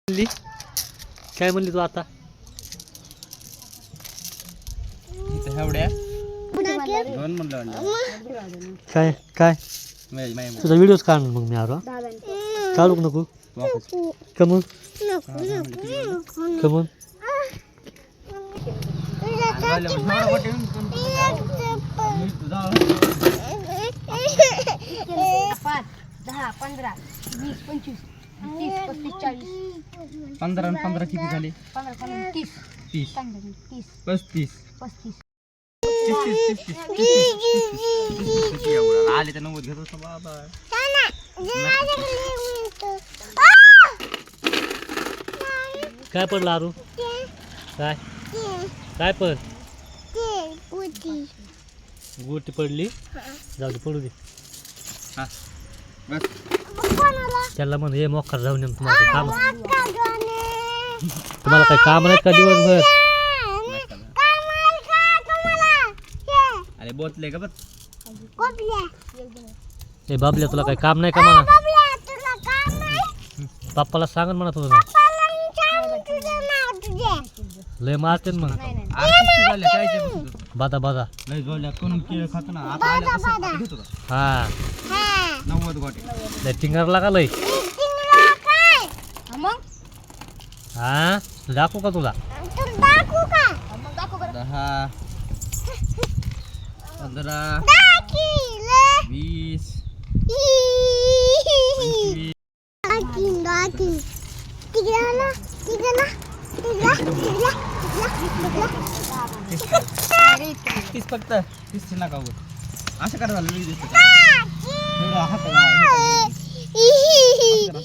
काय म्हणली तू आता? काय काय तुझा व्हिडिओच काढ मग मी आरो काढू नको कमून कमून पाच 10 15 20 25 30 35 40 15 आणि 15 किती झाले? 15 30 30 30 35 35 आले तर 90 घेत होतो बाबा. काय पडलं आरू? काय काय पड गोटी पडली जाऊ दे पडू दे. हा बस त्याला म्हण हे मोकार जाऊन येऊन तुम्हाला काम तुम्हाला काही काम नाही का दिवसभर? अरे बोतले का बस ए बाबल्या तुला काही काम नाही का म्हणा? पप्पाला सांग म्हणा तुझं नाव लय मारते मग बादा बादा लय जोडल्या करून केळ खातो ना आता आल्या कसं घेतो का? हा 90 गोटे लय टिंगरला का लय मग हा दाखवू का तुला? 10 15 20 30 फक्त 30 नका उगाच. असं करा झालं लगेच दिसतं. एवढं हाताला हे करा.